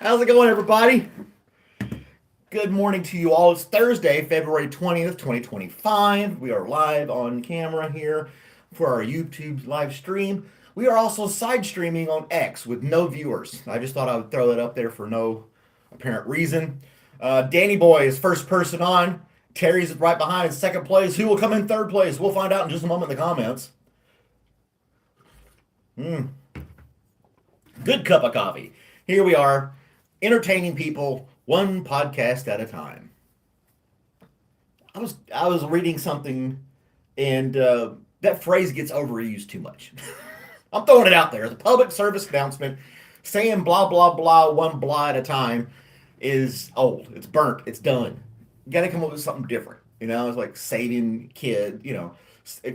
How's it going, everybody? Good morning to you all. It's Thursday, February 20th, 2025. We are live on camera here for our YouTube live stream. We are also side streaming on X with no viewers. I just thought I would throw that up there for no apparent reason. Danny Boy is first person on. Terry's right behind in second place. Who will come in third place? We'll find out in just a moment in the comments. Good cup of coffee. Here we are, entertaining people one podcast at a time. I was reading something, and that phrase gets overused too much. I'm throwing it out there as a public service announcement. Saying blah blah blah one blah at a time is old. It's burnt. It's done. You got to come up with something different. It's like saving kid.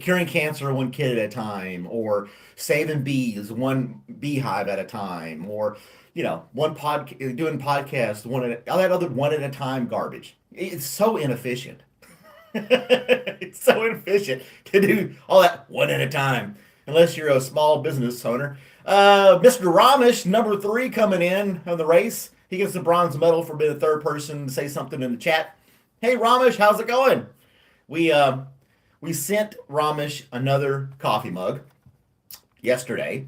Curing cancer one kid at a time, or saving bees one beehive at a time, or one doing podcast all that other one at a time garbage. It's so inefficient. It's so inefficient to do all that one at a time, unless you're a small business owner. Mr. Ramesh, number 3, coming in on the race. He gets the bronze medal for being the third person to say something in the chat. Hey, Ramesh, how's it going? We sent Ramesh another coffee mug yesterday.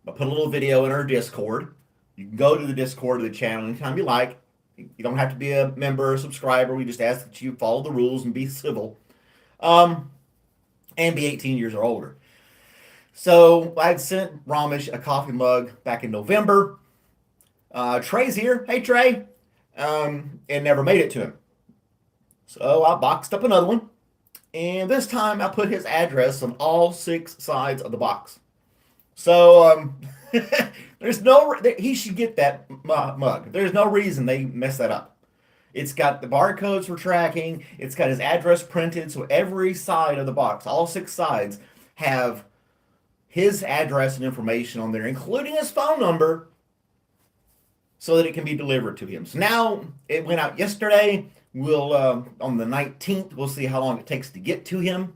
I put a little video in our Discord. You can go to the Discord of the channel anytime you like. You don't have to be a member or subscriber. We just ask that you follow the rules and be civil. And be 18 years or older. So I had sent Ramesh a coffee mug back in November. Trey's here. Hey, Trey. And never made it to him. So I boxed up another one. And this time I put his address on all 6 sides of the box. So he should get that mug. There's no reason they mess that up. It's got the barcodes for tracking. It's got his address printed. So every side of the box, all 6 sides, have his address and information on there, including his phone number, so that it can be delivered to him. So now it went out yesterday. We'll on the 19th, we'll see how long it takes to get to him.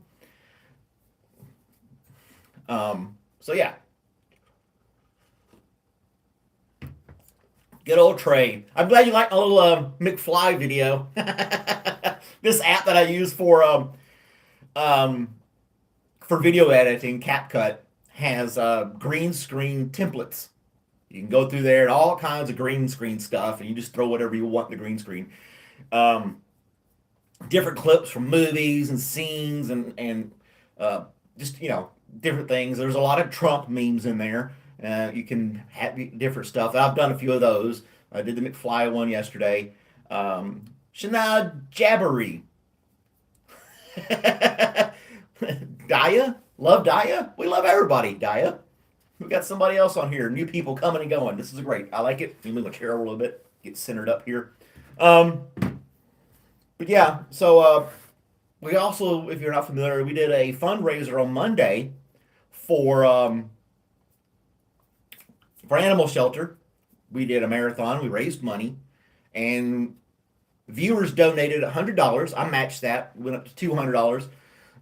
So yeah. Good old Trey. I'm glad you like my little McFly video. This app that I use for video editing, CapCut, has green screen templates. You can go through there and all kinds of green screen stuff, and you just throw whatever you want in the green screen. Different clips from movies and scenes and just different things. There's a lot of Trump memes in there. You can have different stuff. I've done a few of those. I did the McFly one yesterday. Shana Jabbery. Daya? Love Daya? We love everybody, Daya. We got somebody else on here. New people coming and going. This is great. I like it. Let me move my chair over a little bit. Get centered up here. But yeah, so we also, if you're not familiar, we did a fundraiser on Monday for animal shelter. We did a marathon. We raised money, and viewers donated $100. I matched that. Went up to $200.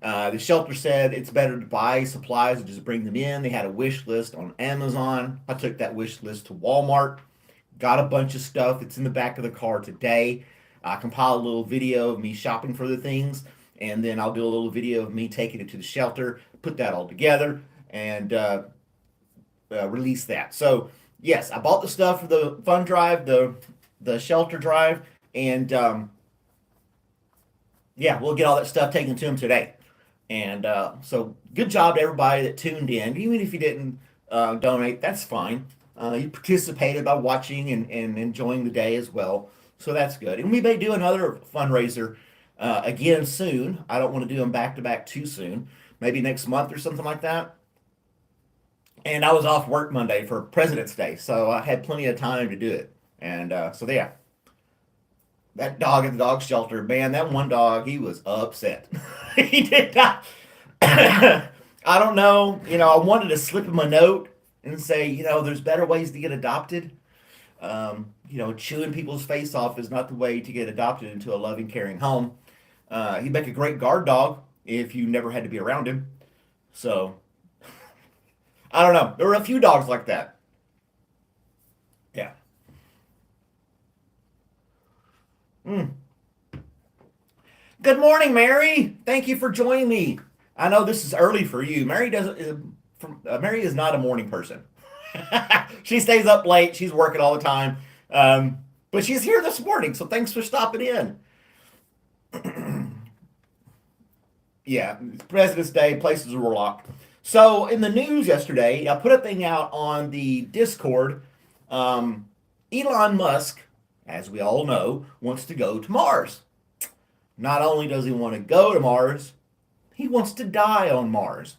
The shelter said it's better to buy supplies and just bring them in. They had a wish list on Amazon. I took that wish list to Walmart. Got a bunch of stuff. It's in the back of the car today. I compiled a little video of me shopping for the things, and then I'll do a little video of me taking it to the shelter, put that all together, and release that. So yes, I bought the stuff for the fund drive, the shelter drive, and yeah, we'll get all that stuff taken to them today. And so good job to everybody that tuned in. Even if you didn't donate, that's fine. You participated by watching and enjoying the day as well. So that's good. And we may do another fundraiser again soon. I don't want to do them back to back too soon. Maybe next month or something like that. And I was off work Monday for President's Day, so I had plenty of time to do it. And so yeah, that dog at the dog shelter, man, that one dog, he was upset. He did not. I don't know. I wanted to slip him a note and say, there's better ways to get adopted. Chewing people's face off is not the way to get adopted into a loving, caring home. He'd make a great guard dog if you never had to be around him. So, I don't know. There were a few dogs like that. Yeah. Mm. Good morning, Mary. Thank you for joining me. I know this is early for you. Mary is not a morning person. She stays up late. She's working all the time. But she's here this morning, so thanks for stopping in. Yeah, President's Day, places were locked. So in the news yesterday, I put a thing out on the Discord. Um, Elon Musk, as we all know, wants to go to Mars. Not only does he want to go to Mars, he wants to die on Mars.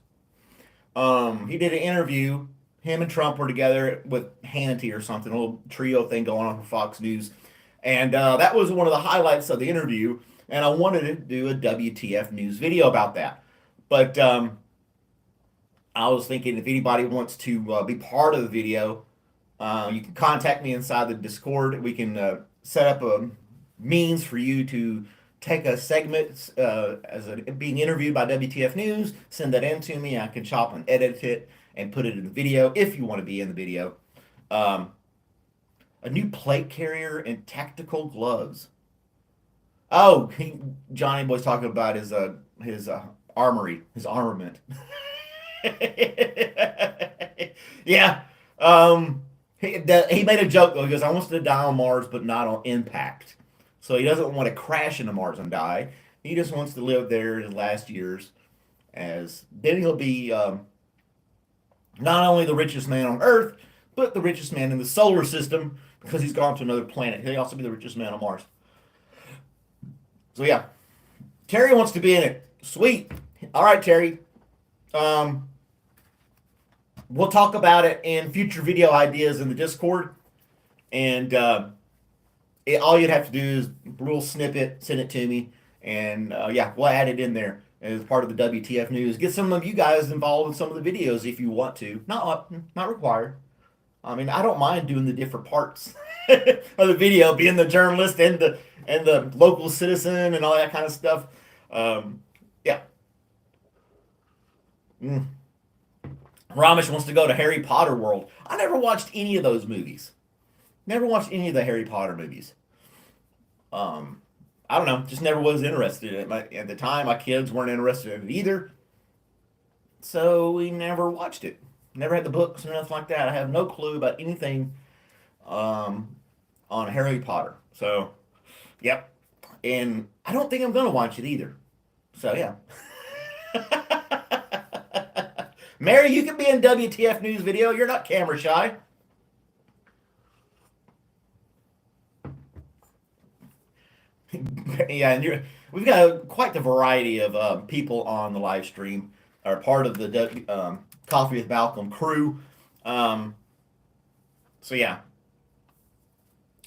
He did an interview. Him and Trump were together with Hannity or something, a little trio thing going on for Fox News. And that was one of the highlights of the interview. And I wanted to do a WTF news video about that. But I was thinking if anybody wants to be part of the video, you can contact me inside the Discord. We can set up a means for you to take a segment being interviewed by WTF News, send that in to me. I can chop and edit it and put it in the video if you want to be in the video. A new plate carrier and tactical gloves. Oh, Johnny Boy's talking about his armory, his armament. Yeah. He made a joke though. He goes, "I want to die on Mars, but not on impact." So he doesn't want to crash into Mars and die. He just wants to live there his last years. As then he'll be not only the richest man on Earth, but the richest man in the solar system because he's gone to another planet. He'll also be the richest man on Mars. So yeah, Terry wants to be in it. Sweet. All right, Terry. We'll talk about it in future video ideas in the Discord, and all you'd have to do is a little snippet, send it to me, and yeah, we'll add it in there as part of the WTF news. Get some of you guys involved in some of the videos if you want to. Not required. I mean, I don't mind doing the different parts of the video, being the journalist and the local citizen and all that kind of stuff. Yeah. Ramesh wants to go to Harry Potter World. I never watched any of those movies. Never watched any of the Harry Potter movies. I don't know. Just never was interested in it. At the time, my kids weren't interested in it either. So we never watched it. Never had the books or nothing like that. I have no clue about anything on Harry Potter. So, yep. And I don't think I'm going to watch it either. So, yeah. Mary, you can be in WTF News video. You're not camera shy. Yeah, and we've got quite the variety of people on the live stream, are part of the Coffee with Malcolm crew. So yeah,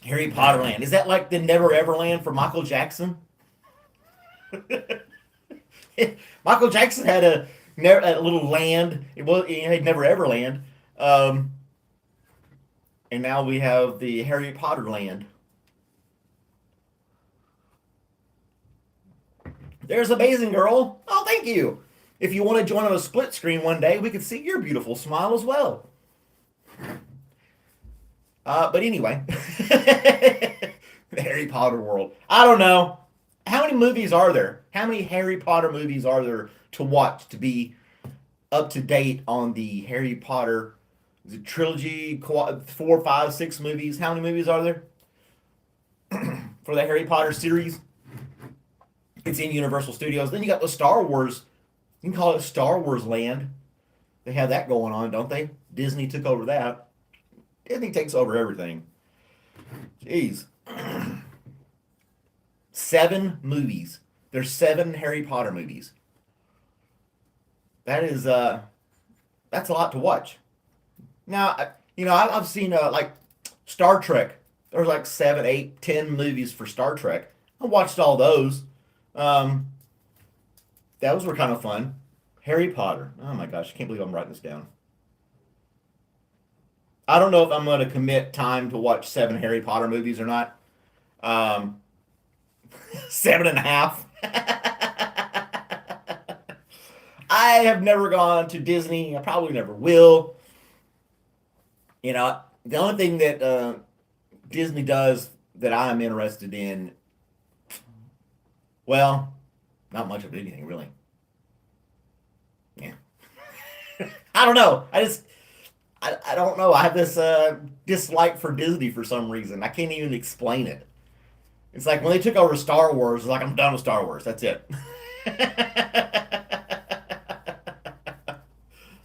Harry Potter Land. Is that like the Never Ever Land for Michael Jackson? Michael Jackson had a little land. He had Never Ever Land, and now we have the Harry Potter Land. There's Amazing Girl. Oh, thank you. If you want to join on a split screen one day, we could see your beautiful smile as well. But anyway, the Harry Potter world. I don't know. How many movies are there? How many Harry Potter movies are there to watch to be up to date on the Harry Potter trilogy, 4, 5, 6 movies? How many movies are there for the Harry Potter series? It's in Universal Studios. Then you got the Star Wars. You can call it Star Wars Land. They have that going on, don't they? Disney took over that. Disney takes over everything. Jeez. 7 movies. There's 7 Harry Potter movies. That's a lot to watch. Now, I've seen like Star Trek. There's like 7, 8, 10 movies for Star Trek. I watched all those. Those were kind of fun. Harry Potter. Oh my gosh, I can't believe I'm writing this down. I don't know if I'm going to commit time to watch 7 Harry Potter movies or not. 7.5. I have never gone to Disney. I probably never will. The only thing that Disney does that I'm interested in Well, not much of anything really. Yeah. I don't know. I don't know. I have this dislike for Disney for some reason. I can't even explain it. It's like when they took over Star Wars, it's like I'm done with Star Wars. That's it.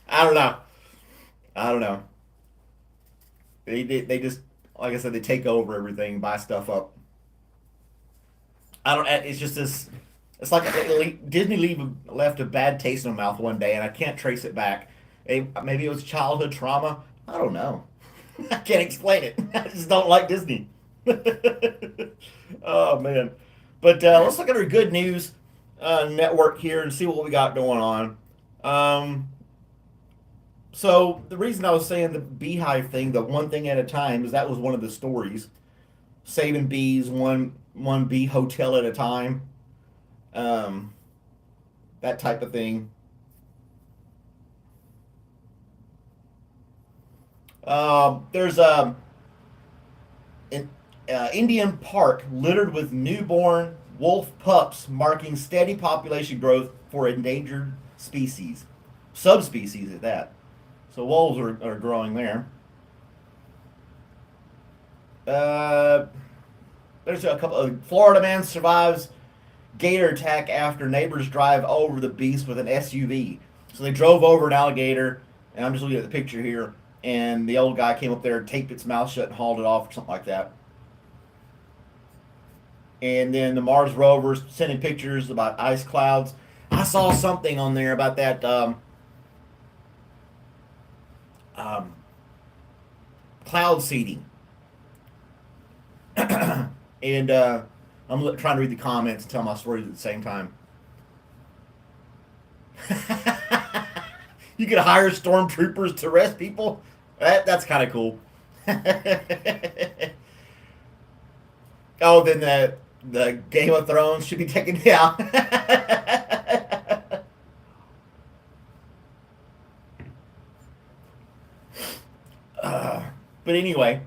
I don't know. I don't know. They just like I said they take over everything, buy stuff up. I don't. It's just this. It's like Disney left a bad taste in my mouth one day, and I can't trace it back. Maybe it was childhood trauma. I don't know. I can't explain it. I just don't like Disney. Oh man! But let's look at our good news network here and see what we got going on. Um, so the reason I was saying the beehive thing, the one thing at a time, is that was one of the stories. Saving bees, one bee hotel at a time. Um, that type of thing. There's an Indian park littered with newborn wolf pups, marking steady population growth for endangered species, subspecies at that. So wolves are growing there. Uh, there's a couple of Florida man survives gator attack after neighbors drive over the beast with an SUV. So they drove over an alligator, and I'm just looking at the picture here, and the old guy came up there, taped its mouth shut, and hauled it off or something like that. And then the Mars rovers sending pictures about ice clouds. I saw something on there about that um, cloud seeding. And I'm trying to read the comments and tell my stories at the same time. You could hire stormtroopers to arrest people. That's kind of cool. Oh, then the Game of Thrones should be taken down. But anyway,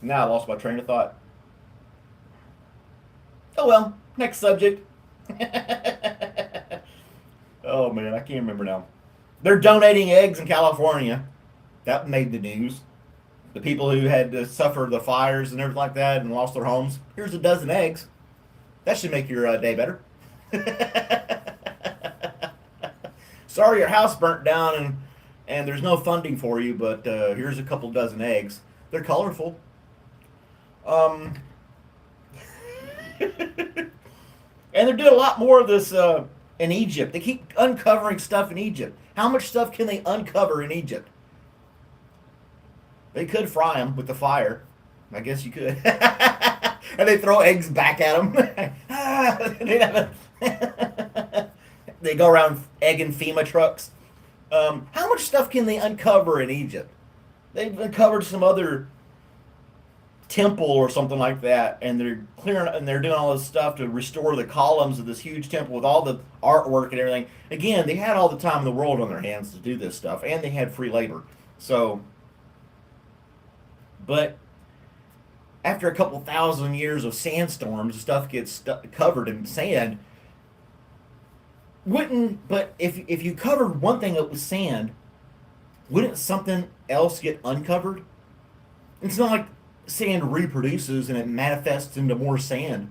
now I lost my train of thought. Oh well, next subject. Oh man, I can't remember now. They're donating eggs in California. That made the news. The people who had to suffer the fires and everything like that and lost their homes. Here's a dozen eggs. That should make your day better. Sorry your house burnt down and there's no funding for you, but here's a couple dozen eggs. They're colorful. Um, and they're doing a lot more of this in Egypt. They keep uncovering stuff in Egypt. How much stuff can they uncover in Egypt? They could fry them with the fire. I guess you could. And they throw eggs back at them. They go around egging FEMA trucks. How much stuff can they uncover in Egypt? They've uncovered some other temple or something like that, and they're clearing and they're doing all this stuff to restore the columns of this huge temple with all the artwork and everything. Again, they had all the time in the world on their hands to do this stuff, and they had free labor. So, but after a couple thousand years of sandstorms, stuff gets covered in sand. Wouldn't but if you covered one thing up with sand, wouldn't something else get uncovered? It's not like sand reproduces and it manifests into more sand.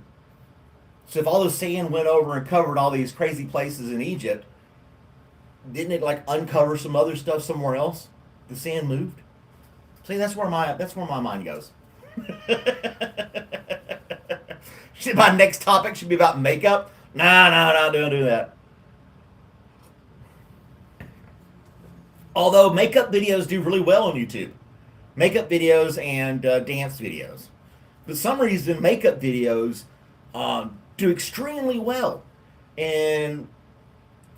So if all the sand went over and covered all these crazy places in Egypt, didn't it like uncover some other stuff somewhere else? The sand moved. See, that's where my mind goes. My next topic should be about makeup. No, don't do that. Although makeup videos do really well on YouTube. Makeup videos and dance videos. For some reason, makeup videos do extremely well. And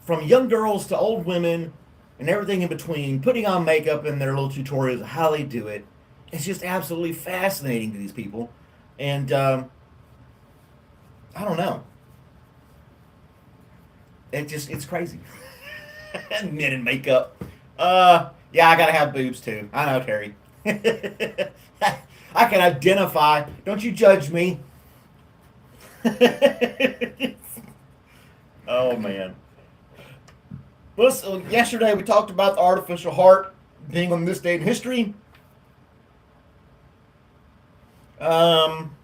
from young girls to old women and everything in between, putting on makeup in their little tutorials of how they do it, it's just absolutely fascinating to these people. And I don't know. It's crazy. Men in makeup. Yeah, I gotta have boobs too. I know, Terry. I can identify. Don't you judge me. Oh man. Well, so yesterday we talked about the artificial heart being on this day in history. Um,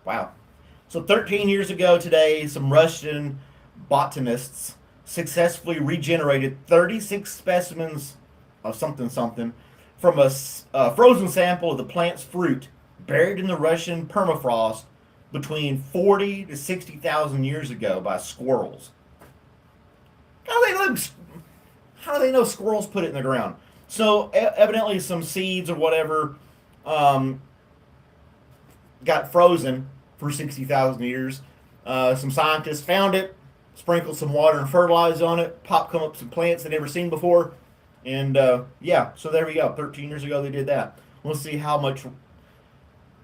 wow. So 13 years ago today, some Russian botanists successfully regenerated 36 specimens of something something from a frozen sample of the plant's fruit buried in the Russian permafrost between 40 to 60,000 years ago by squirrels. How do they look? How do they know squirrels put it in the ground? So evidently, some seeds or whatever um, got frozen for 60,000 years. Some scientists found it, sprinkled some water and fertilized on it, popped come up some plants they'd never seen before, and yeah, so there we go. 13 years ago they did that. We'll see how much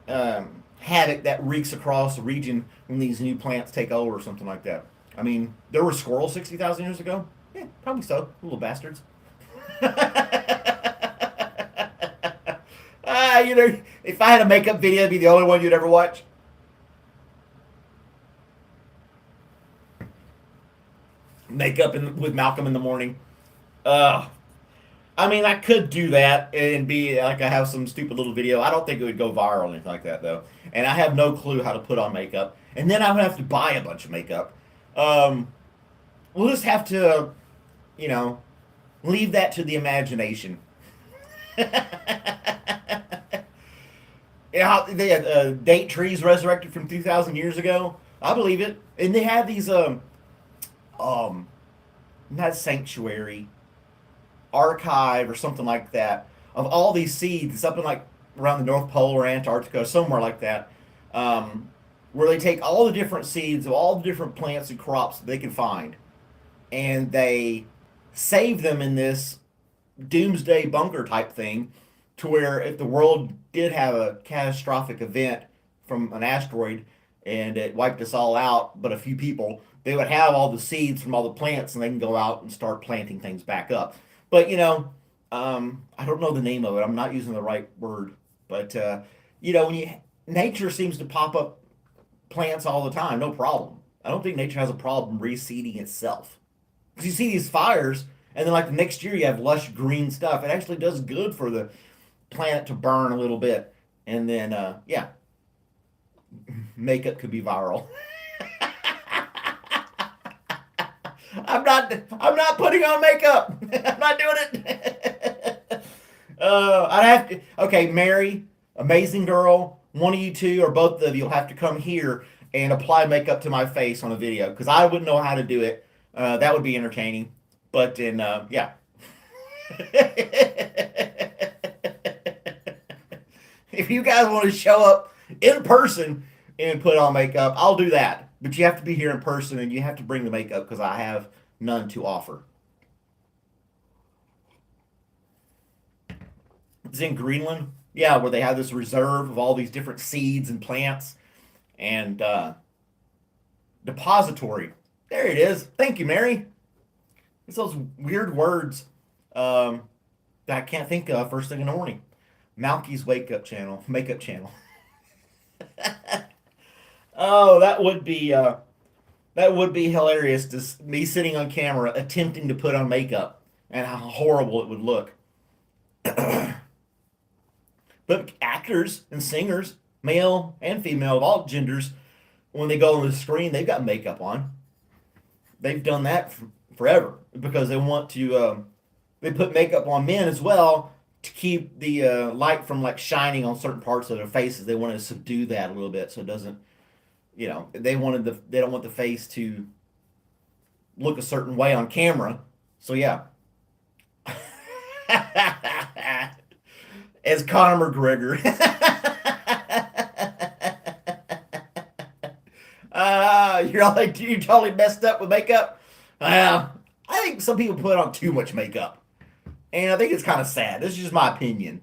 havoc that wreaks across the region when these new plants take over or something like that. I mean, there were squirrels 60,000 years ago. Yeah, probably so. Little bastards. If I had a makeup video, it'd be the only one you'd ever watch. Makeup with Malcolm in the morning. Uh, I mean, I could do that and be like I have some stupid little video. I don't think it would go viral or anything like that though. And I have no clue how to put on makeup. And then I would have to buy a bunch of makeup. Um, we'll just have to, you know, leave that to the imagination. Yeah, they had date trees resurrected from 2,000 years ago. I believe it. And they have these um not sanctuary archive or something like that of all these seeds, something like around the North Pole or Antarctica, somewhere like that, um, where they take all the different seeds of all the different plants and crops that they can find, and they save them in this doomsday bunker type thing, to where if the world did have a catastrophic event from an asteroid and it wiped us all out, but a few people, they would have all the seeds from all the plants and they can go out and start planting things back up. But I don't know the name of it. I'm not using the right word, but when you nature seems to pop up plants all the time, no problem. I don't think nature has a problem reseeding itself. Because you see these fires, and then like the next year you have lush green stuff. It actually does good for the planet to burn a little bit, and then yeah, makeup could be viral. I'm not putting on makeup. I'm not doing it. I'd have to. Okay, Mary, amazing girl. One of you two or both of you will have to come here and apply makeup to my face on a video because I wouldn't know how to do it. That would be entertaining. But then, yeah. If you guys want to show up in person and put on makeup, I'll do that. But you have to be here in person and you have to bring the makeup because I have none to offer. It's in Greenland. Yeah, where they have this reserve of all these different seeds and plants and depository. There it is. Thank you, Mary. It's those weird words that I can't think of first thing in the morning. Malky's wake up channel, makeup channel. Oh, that would be hilarious. To me sitting on camera attempting to put on makeup and how horrible it would look. But actors and singers, male and female of all genders, when they go on the screen, they've got makeup on. They've done that forever because they want to. They put makeup on men as well to keep the light from like shining on certain parts of their faces. They want to subdue that a little bit so it doesn't. They don't want the face to look a certain way on camera. So yeah. As Conor McGregor. You totally messed up with makeup. I think some people put on too much makeup, and I think it's kind of sad. This is just my opinion.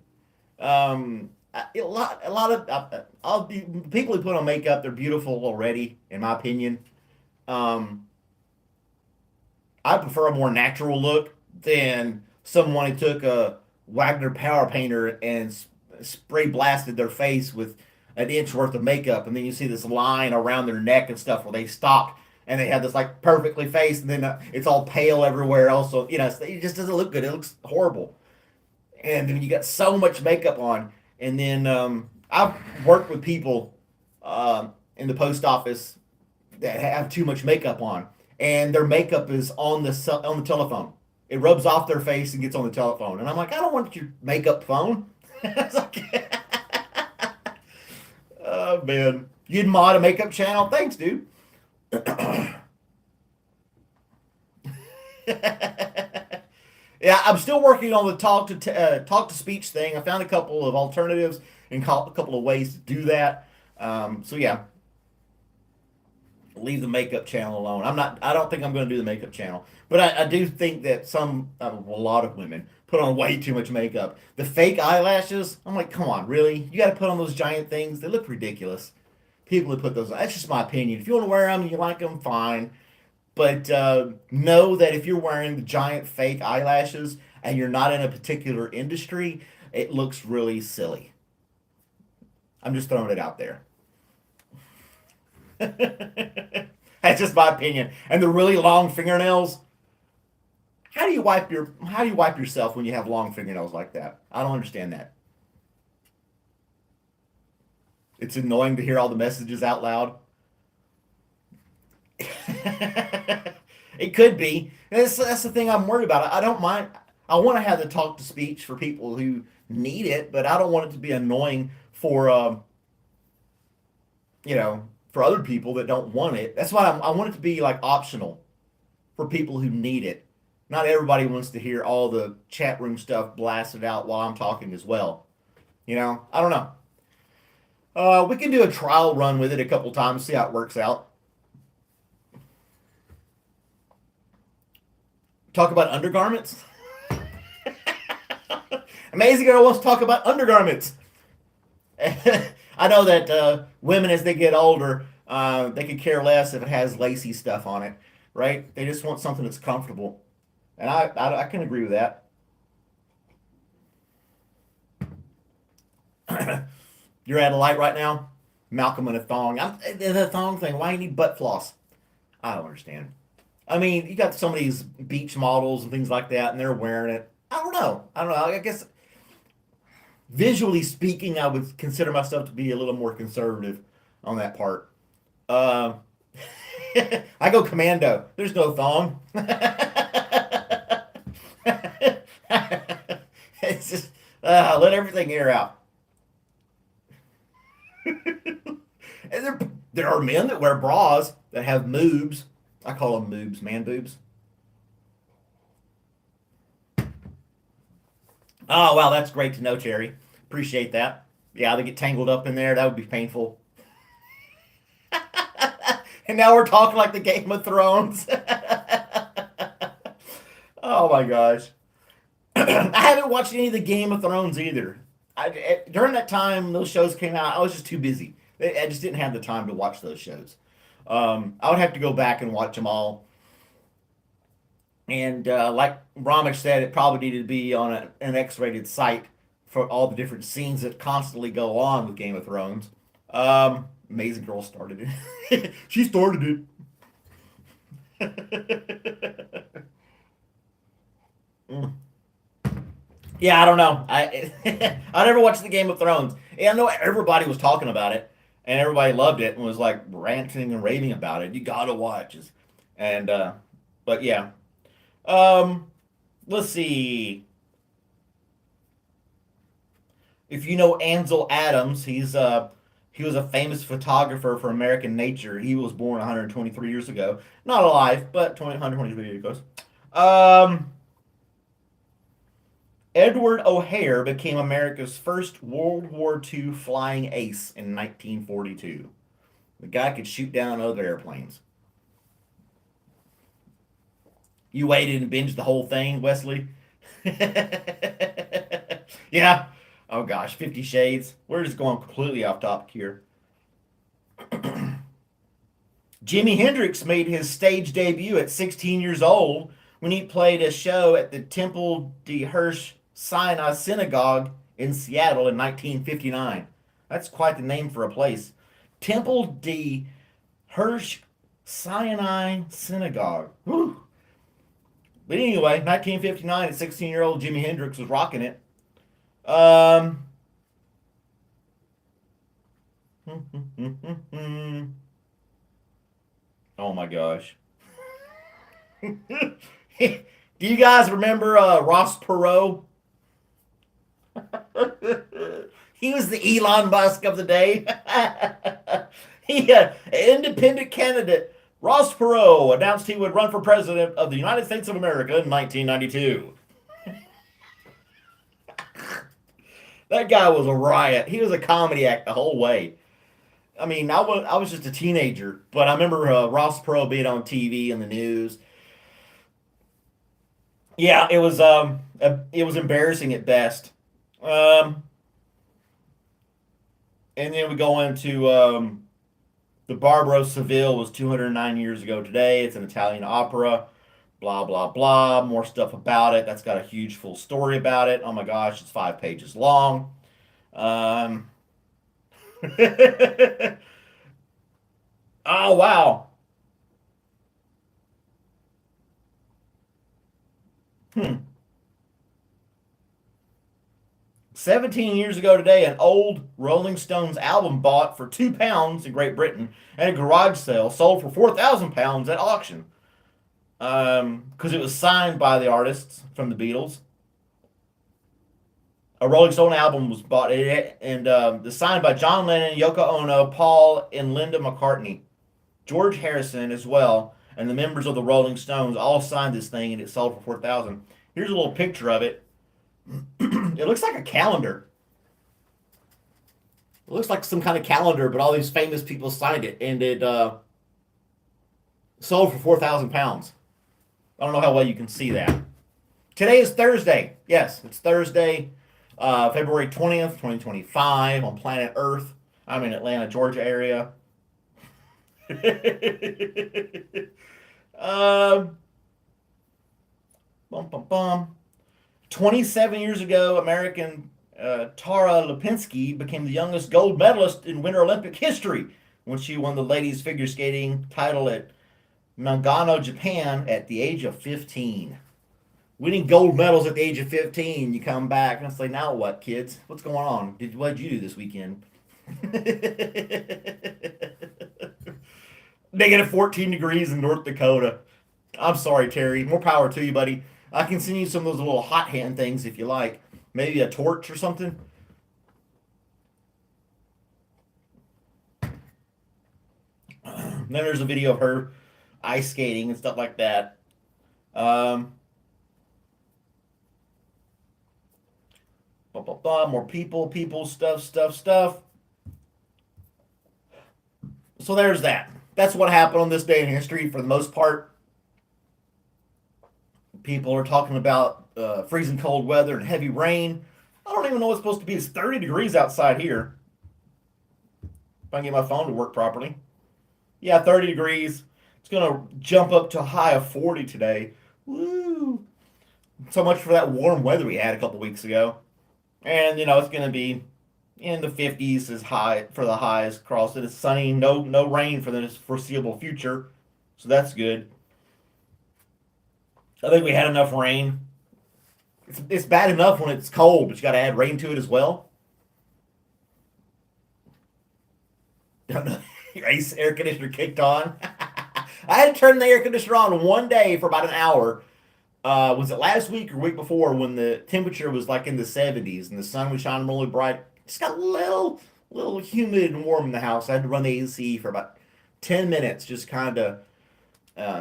A lot of all the people who put on makeup, they're beautiful already, in my opinion. Um, I prefer a more natural look than someone who took a Wagner power painter and spray blasted their face with an inch worth of makeup, and then you see this line around their neck and stuff where they stopped and they had this like perfectly face, and then it's all pale everywhere else. So it just doesn't look good. It looks horrible. And then you got so much makeup on, and then I've worked with people in the post office that have too much makeup on, and their makeup is on the telephone. It rubs off their face and gets on the telephone, and I'm like, I don't want your makeup phone. It's like, oh man, you'd mod a makeup channel? Thanks, dude. Yeah, I'm still working on the talk to speech thing. I found a couple of alternatives and a couple of ways to do that. So yeah, leave the makeup channel alone. I'm not. I don't think I'm going to do the makeup channel, but I do think that a lot of women put on way too much makeup. The fake eyelashes. I'm like, come on, really? You got to put on those giant things. They look ridiculous. People who put those. That's just my opinion. If you want to wear them and you like them, fine. But know that if you're wearing the giant fake eyelashes and you're not in a particular industry, it looks really silly. I'm just throwing it out there. That's just my opinion. And the really long fingernails. How do you wipe yourself when you have long fingernails like that? I don't understand that. It's annoying to hear all the messages out loud. It could be. And that's the thing I'm worried about. I don't mind. I want to have the talk to speech for people who need it, but I don't want it to be annoying for for other people that don't want it. That's why I want it to be like optional for people who need it. Not everybody wants to hear all the chat room stuff blasted out while I'm talking as well. I don't know. We can do a trial run with it a couple times, see how it works out. Talk about undergarments. Amazing Girl wants to talk about undergarments. I know that women, as they get older, they could care less if it has lacy stuff on it, right? They just want something that's comfortable, and I can agree with that. You're at a light right now, Malcolm in a thong. The thong thing. Why you need butt floss? I don't understand. I mean, you got some of these beach models and things like that, and they're wearing it. I don't know. I guess visually speaking, I would consider myself to be a little more conservative on that part. Uh, I go commando. There's no thong. It's just let everything air out. And there are men that wear bras that have moobs. I call them moobs, man boobs. Oh, wow, that's great to know, Cherry. Appreciate that. Yeah, they get tangled up in there. That would be painful. And now we're talking like the Game of Thrones. Oh my gosh. I haven't watched any of the Game of Thrones either. During that time those shows came out, I was just too busy. I just didn't have the time to watch those shows. I would have to go back and watch them all. And like Ramesh said, it probably needed to be on an X-rated site for all the different scenes that constantly go on with Game of Thrones. Amazing Girl started it. She started it. Mm. Yeah, I don't know. I never watched the Game of Thrones. Yeah, I know everybody was talking about it, and everybody loved it and was like ranting and raving about it. You gotta watch it. And but yeah. Um, let's see. If you know Ansel Adams, he was a famous photographer for American Nature. He was born 123 years ago. Not alive, but 123 years ago. Edward O'Hare became America's first World War II flying ace in 1942. The guy could shoot down other airplanes. You waited and binged the whole thing, Wesley? Yeah. Oh gosh, 50 Shades. We're just going completely off topic here. Jimi Hendrix made his stage debut at 16 years old when he played a show at the Temple de Hirsch Sinai Synagogue in Seattle in 1959. That's quite the name for a place. Temple de Hirsch Sinai Synagogue. Whew. But anyway, 1959, 16-year-old Jimi Hendrix was rocking it. Um, oh my gosh. Do you guys remember Ross Perot? He was the Elon Musk of the day. He, independent candidate Ross Perot announced he would run for president of the United States of America in 1992. That guy was a riot. He was a comedy act the whole way. I mean, I was just a teenager, but I remember Ross Perot being on TV and the news. Yeah, it was embarrassing at best. Um, and then we go into the Barber of Seville was 209 years ago today. It's an Italian opera. Blah blah blah. More stuff about it. That's got a huge full story about it. Oh my gosh, it's 5 pages long. Um, oh wow. Hmm. 17 years ago today, an old Rolling Stones album bought for £2 in Great Britain at a garage sale sold for £4,000 at auction. Because it was signed by the artists from the Beatles. A Rolling Stone album was bought and it's signed by John Lennon, Yoko Ono, Paul, and Linda McCartney. George Harrison as well, and the members of the Rolling Stones all signed this thing, and it sold for 4,000. Here's a little picture of it. It looks like a calendar. It looks like some kind of calendar, but all these famous people signed it, and it sold for £4,000. I don't know how well you can see that. Today is Thursday. Yes, it's Thursday, February 20th, 2025, on planet Earth. I'm in Atlanta, Georgia area. um, bum, bum, bum. 27 years ago, American Tara Lipinski became the youngest gold medalist in Winter Olympic history when she won the ladies figure skating title at Nagano, Japan at the age of 15. Winning gold medals at the age of 15, you come back and it's like, now what, kids? What's going on? What did you do this weekend? Negative 14 degrees in North Dakota. I'm sorry, Terry. More power to you, buddy. I can send you some of those little hot hand things if you like. Maybe a torch or something. Then there's a video of her ice skating and stuff like that. Um, blah, blah, blah. More people, stuff. So there's that. That's what happened on this day in history for the most part. People are talking about freezing cold weather and heavy rain. I don't even know what's supposed to be. It's 30 degrees outside here. If I can get my phone to work properly. Yeah, 30 degrees. It's going to jump up to a high of 40 today. Woo! So much for that warm weather we had a couple weeks ago. And, it's going to be in the 50s is high for the highs across it. It's sunny, no rain for the foreseeable future. So that's good. I think we had enough rain. It's bad enough when it's cold, but you got to add rain to it as well. Your air conditioner kicked on. I had to turn the air conditioner on one day for about an hour. Was it last week or week before when the temperature was like in the 70s and the sun was shining really bright? Just got a little humid and warm in the house. I had to run the AC for about 10 minutes, just kind of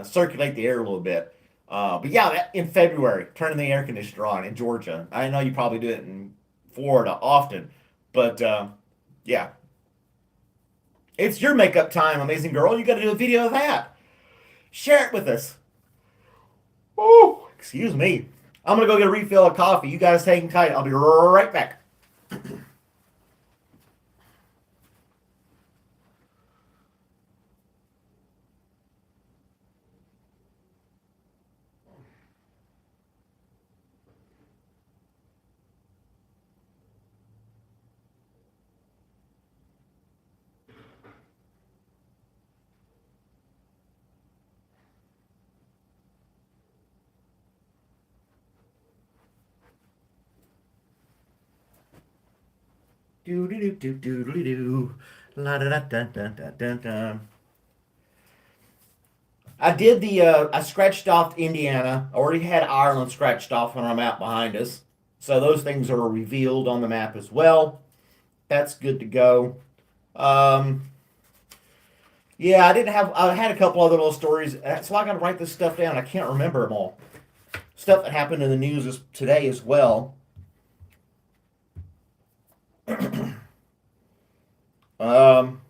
circulate the air a little bit. But yeah, in February, turning the air conditioner on in Georgia. I know you probably do it in Florida often, but yeah. It's your makeup time, amazing girl. You got to do a video of that. Share it with us. Oh, excuse me. I'm going to go get a refill of coffee. You guys hang tight. I'll be right back. Do do do do do do do. La da da da da da da da. I did the. I scratched off Indiana. I already had Ireland scratched off on our map behind us, so those things are revealed on the map as well. That's good to go. Um, yeah, I didn't have. I had a couple other little stories. That's why I got to write this stuff down. I can't remember them all. Stuff that happened in the news today as well. Um,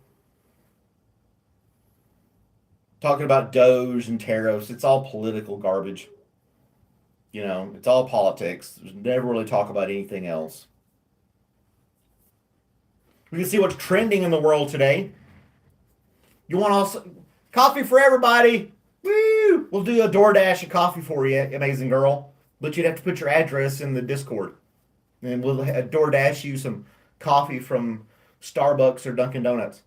talking about Doge and tariffs. It's all political garbage. It's all politics. There's never really talk about anything else. We can see what's trending in the world today. You want also coffee for everybody? Woo! We'll do a DoorDash of coffee for you, amazing girl. But you'd have to put your address in the Discord, and we'll DoorDash you some coffee from Starbucks or Dunkin' Donuts.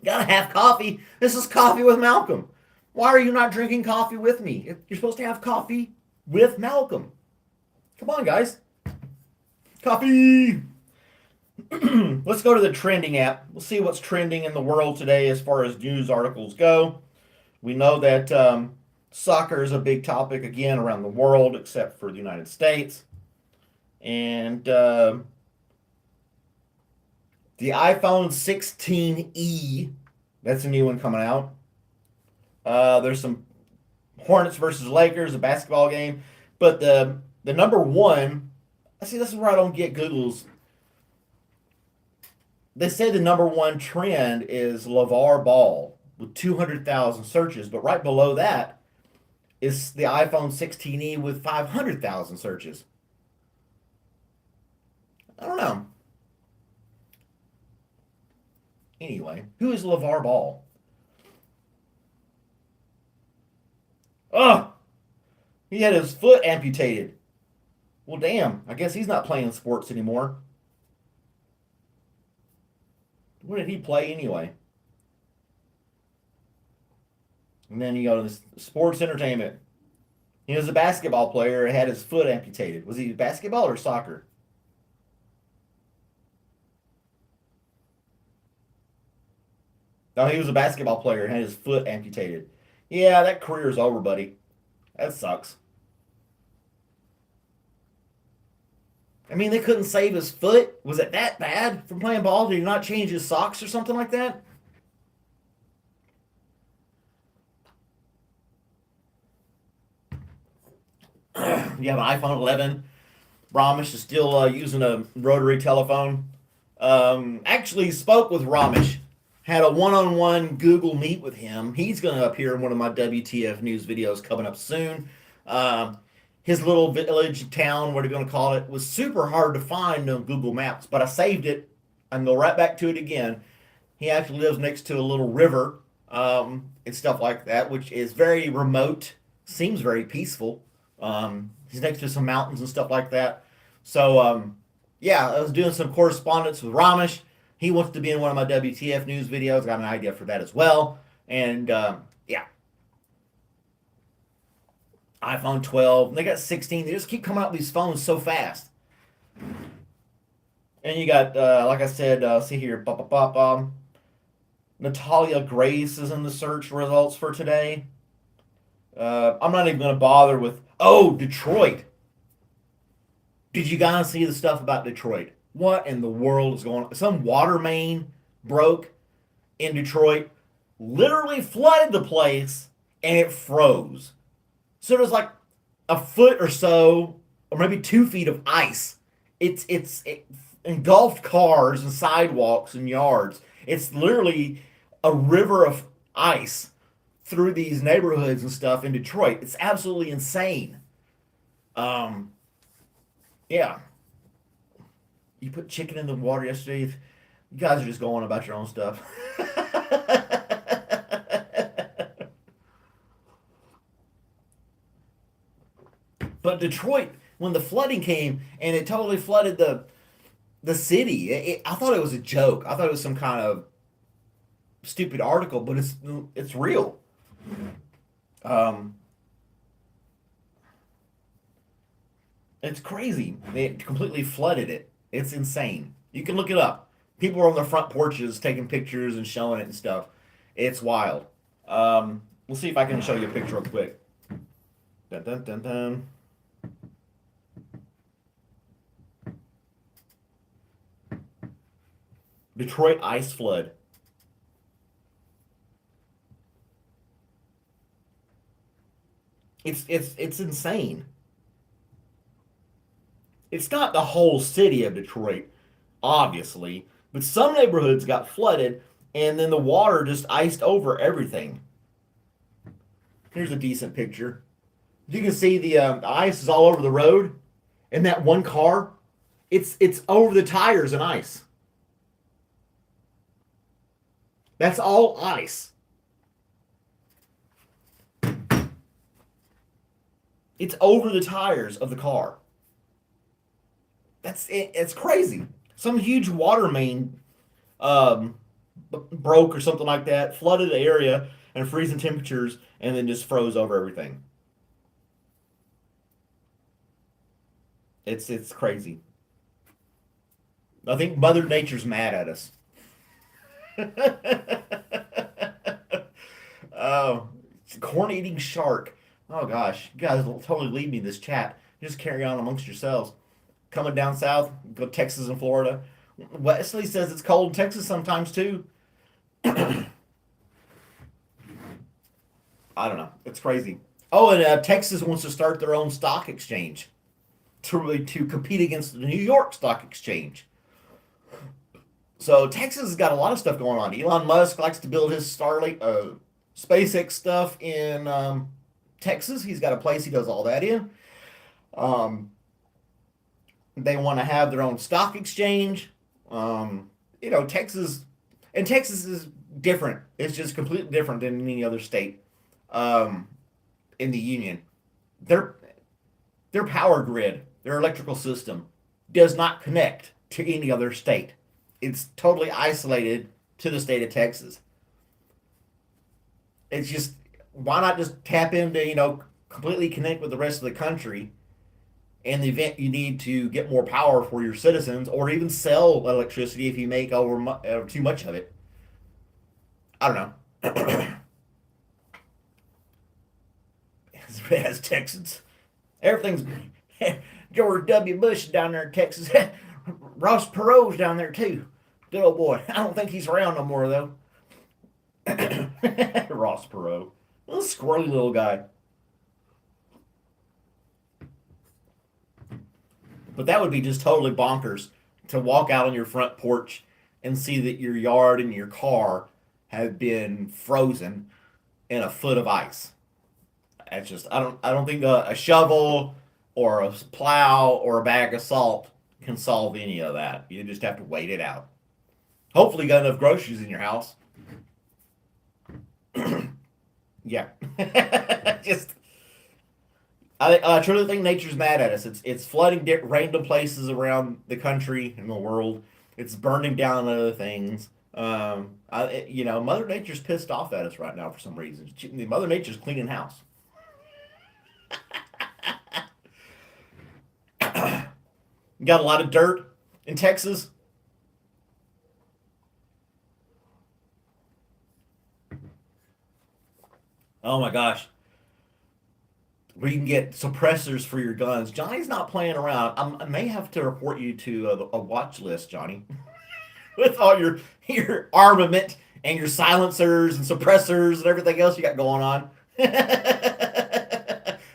Gotta have coffee. This is Coffee with Malcolm. Why are you not drinking coffee with me? You're supposed to have coffee with Malcolm. Come on, guys. Coffee. Let's go to the trending app. We'll see what's trending in the world today as far as news articles go. We know that soccer is a big topic again around the world, except for the United States. And the iPhone 16e, that's a new one coming out. There's some Hornets versus Lakers, a basketball game. But the number one, I see this is where I don't get Google's. They say the number one trend is LeVar Ball with 200,000 searches, but right below that is the iPhone 16e with 500,000 searches. I don't know. Anyway, who is LeVar Ball? Oh, he had his foot amputated. Well, damn. I guess he's not playing sports anymore. What did he play anyway? And then you go to the sports entertainment. He was a basketball player and had his foot amputated. Was he basketball or soccer? No, he was a basketball player and had his foot amputated. Yeah, that career's over, buddy. That sucks. I mean, they couldn't save his foot. Was it that bad from playing ball? Did he not change his socks or something like that? You have an iPhone 11. Ramesh is still using a rotary telephone. Actually, spoke with Ramesh. Had a one-on-one Google Meet with him. He's going to appear in one of my WTF news videos coming up soon. His little village, town, what are you going to call it, was super hard to find on Google Maps, but I saved it. I can go right back to it again. He actually lives next to a little river and stuff like that, which is very remote, seems very peaceful. He's next to some mountains and stuff like that. So, yeah, I was doing some correspondence with Ramesh. He wants to be in one of my WTF news videos. Got an idea for that as well. And, yeah, iPhone 12. They got 16. They just keep coming out with these phones so fast. And you got, like I said, see here, Natalia Grace is in the search results for today. I'm not even going to bother with, Detroit. Did you guys see the stuff about Detroit? What in the world is going on? Some water main broke in Detroit, literally flooded the place, and it froze. So there's like a foot or so, or maybe 2 feet of ice. It engulfed cars and sidewalks and yards. It's literally a river of ice through these neighborhoods and stuff in Detroit. It's absolutely insane. Yeah. You put chicken in the water yesterday. You guys are just going about your own stuff. But Detroit, when the flooding came and it totally flooded the city, I thought it was a joke. I thought it was some kind of stupid article, but it's real. Um, It's crazy. They completely flooded it. It's insane. You can look it up. People are on their front porches taking pictures and showing it and stuff. It's wild. We'll see if I can show you a picture real quick. Dun, dun, dun, dun. Detroit ice flood. It's insane. It's not the whole city of Detroit, obviously, but some neighborhoods got flooded, and then the water just iced over everything. Here's a decent picture. You can see the ice is all over the road, and that one car, it's over the tires and ice. That's all ice. It's over the tires of the car. That's it. It's crazy. Some huge water main um, broke or something like that, flooded the area and freezing temperatures, and then just froze over everything. It's crazy. I think Mother Nature's mad at us. Oh, corn eating shark. Oh gosh, you guys will totally leave me this chat. Just carry on amongst yourselves. Coming down south, go Texas and Florida. Wesley says it's cold in Texas sometimes too. I don't know. It's crazy. Oh, and Texas wants to start their own stock exchange to compete against the New York Stock Exchange. So Texas has got a lot of stuff going on. Elon Musk likes to build his Starlink, SpaceX stuff in Texas. He's got a place he does all that in. Um, they want to have their own stock exchange. Texas, and Texas is different. It's just completely different than any other state um, in the union. Their their power grid, their electrical system, does not connect to any other state. It's totally isolated to the state of Texas. It's just why not just tap into completely connect with the rest of the country in the event you need to get more power for your citizens or even sell electricity if you make too much of it. I don't know. As Texans, everything's George W. Bush down there in Texas. Ross Perot's down there too. Good old boy. I don't think he's around no more though. Ross Perot, little squirrely little guy. But that would be just totally bonkers to walk out on your front porch and see that your yard and your car have been frozen in a foot of ice. It's just I don't think a shovel or a plow or a bag of salt can solve any of that. You just have to wait it out. Hopefully, you got enough groceries in your house. Yeah, just I truly think nature's mad at us. It's flooding random places around the country and the world. It's burning down other things. Mother Nature's pissed off at us right now for some reason. Mother Nature's cleaning house. You got a lot of dirt in Texas. Oh my gosh. Where you can get suppressors for your guns. Johnny's not playing around. I may have to report you to a watch list, Johnny, with all your armament and your silencers and suppressors and everything else you got going on.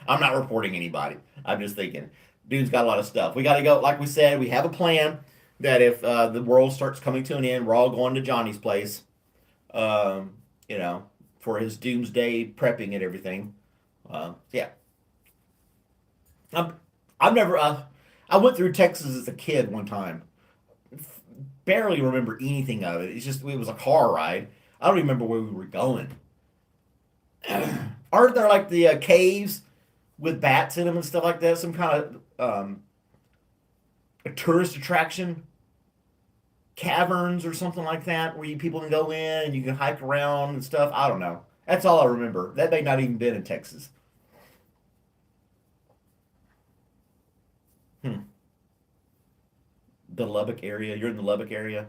I'm not reporting anybody. I'm just thinking, dude's got a lot of stuff. We got to go. Like we said, we have a plan that if the world starts coming to an end, we're all going to Johnny's place. Um, you know, for his doomsday prepping and everything. Yeah, I'm, I've never. I went through Texas as a kid one time. Barely remember anything of it. It's just it was a car ride. I don't remember where we were going. Aren't there like the caves with bats in them and stuff like that? Some kind of a tourist attraction, caverns or something like that, where people can go in and you can hike around and stuff. I don't know. That's all I remember. That may not even been in Texas. the Lubbock area. You're in the Lubbock area.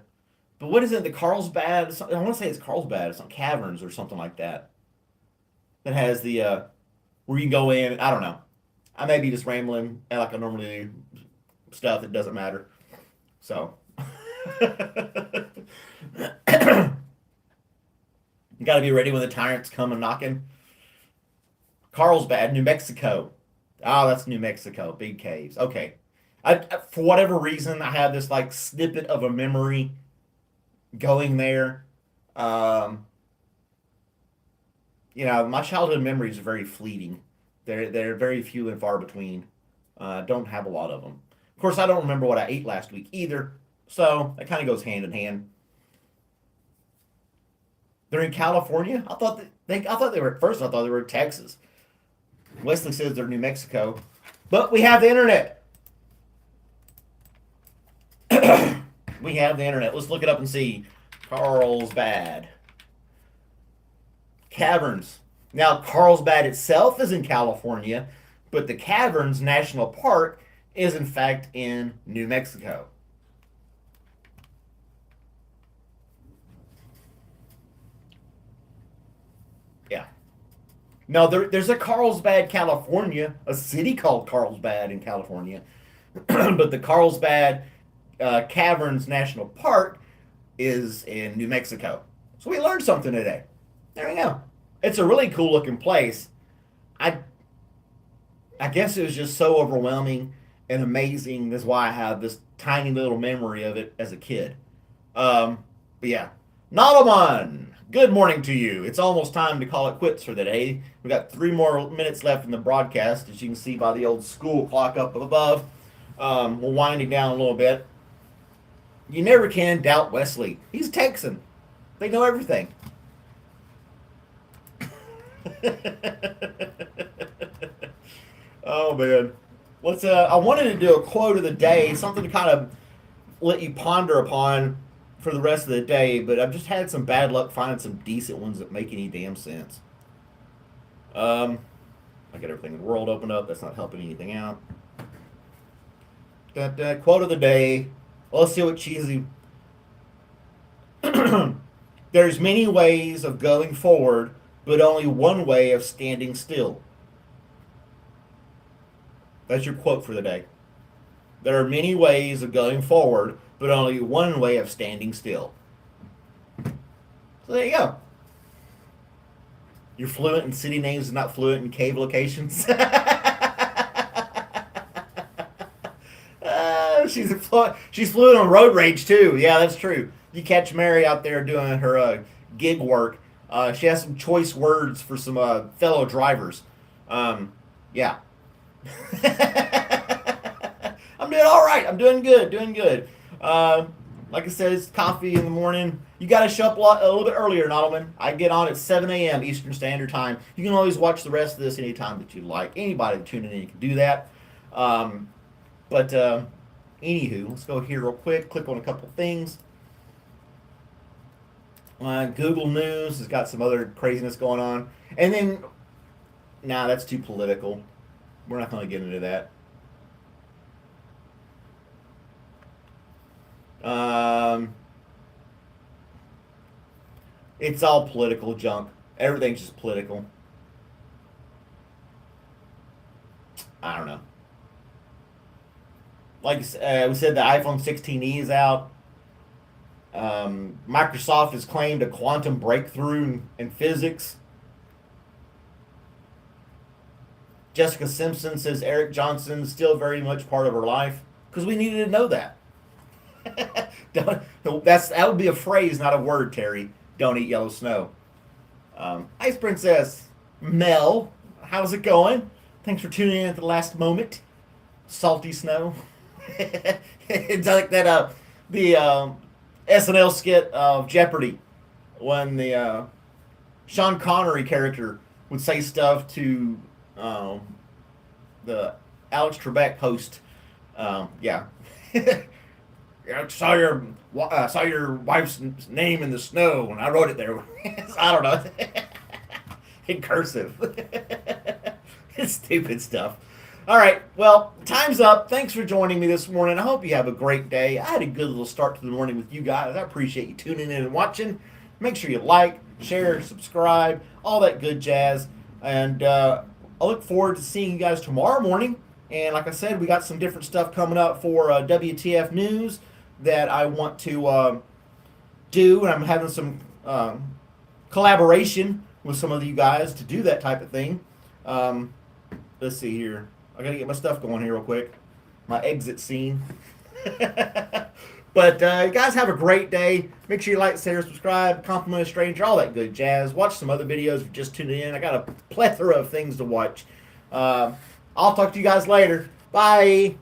But what is it? The Carlsbad? I want to say it's Carlsbad. It's on Caverns or something like that. That has the where you can go in. I don't know. I may be just rambling like I normally do. Stuff that doesn't matter. So, you got to be ready when the tyrants come and knocking. Carlsbad, New Mexico. Oh, that's New Mexico. Big caves. Okay. For whatever reason, I have this like snippet of a memory going there. Um, my childhood memories are very fleeting. They're very few and far between. Don't have a lot of them. Of course, I don't remember what I ate last week either, so that kind of goes hand in hand. They're in California. I thought they were at first. I thought they were in Texas. Wesley says they're New Mexico, but we have the internet. We have the internet. Let's look it up and see. Carlsbad Caverns. Now, Carlsbad itself is in California, but the Caverns National Park is in fact in New Mexico. Yeah. No, there's a Carlsbad, California, a city called Carlsbad in California, but the Carlsbad Caverns National Park is in New Mexico. So we learned something today. There we go. It's a really cool looking place. I I guess it was just so overwhelming and amazing. That's why I have this tiny little memory of it as a kid. But yeah, Nalaman, good morning to you. It's almost time to call it quits for the day. We got 3 more minutes left in the broadcast, as you can see by the old school clock up above. We're winding down a little bit. You never can doubt Wesley. He's a Texan. They know everything. Oh man, let's. I wanted to do a quote of the day, something to kind of let you ponder upon for the rest of the day. But I've just had some bad luck finding some decent ones that make any damn sense. I got everything in the world opened up. That's not helping anything out. Got quote of the day. Well, let's see what cheesy. There's many ways of going forward, but only one way of standing still. That's your quote for the day. There are many ways of going forward, but only one way of standing still. So there you go. You're fluent in city names and not fluent in cave locations. She's fluent on road rage too. Yeah, that's true. You catch Mary out there doing her gig work. She has some choice words for some fellow drivers. Yeah. I'm doing all right. I'm doing good. Doing good. Like I said, it's coffee in the morning. You got to show up a little bit earlier, Nottleman. I get on at 7 a.m. Eastern Standard Time. You can always watch the rest of this anytime that you like. Anybody tuning in, you can do that. But anywho, let's go here real quick. Click on a couple things. Google News has got some other craziness going on. And then, that's too political. We're not going to get into that. It's all political junk. Everything's just political. I don't know. Like we said, the iPhone 16e is out. Microsoft has claimed a quantum breakthrough in physics. Jessica Simpson says Eric Johnson is still very much part of her life because we needed to know that. That would be a phrase, not a word, Terry. Don't eat yellow snow. Ice Princess Mel, how's it going? Thanks for tuning in at the last moment. Salty snow. It's like that the SNL skit of Jeopardy when the Sean Connery character would say stuff to the Alex Trebek host. Yeah. I saw your wife's name in the snow, and I wrote it there. I don't know. In cursive. It's stupid stuff. All right. Well, time's up. Thanks for joining me this morning. I hope you have a great day. I had a good little start to the morning with you guys. I appreciate you tuning in and watching. Make sure you like, share, subscribe, all that good jazz. And I look forward to seeing you guys tomorrow morning. And like I said, we got some different stuff coming up for WTF News that I want to do. And I'm having some collaboration with some of you guys to do that type of thing. Let's see here. I gotta get my stuff going here real quick. My exit scene. But you guys have a great day. Make sure you like, share, subscribe, compliment a stranger, all that good jazz. Watch some other videos if you're just tuning in. I got a plethora of things to watch. I'll talk to you guys later. Bye.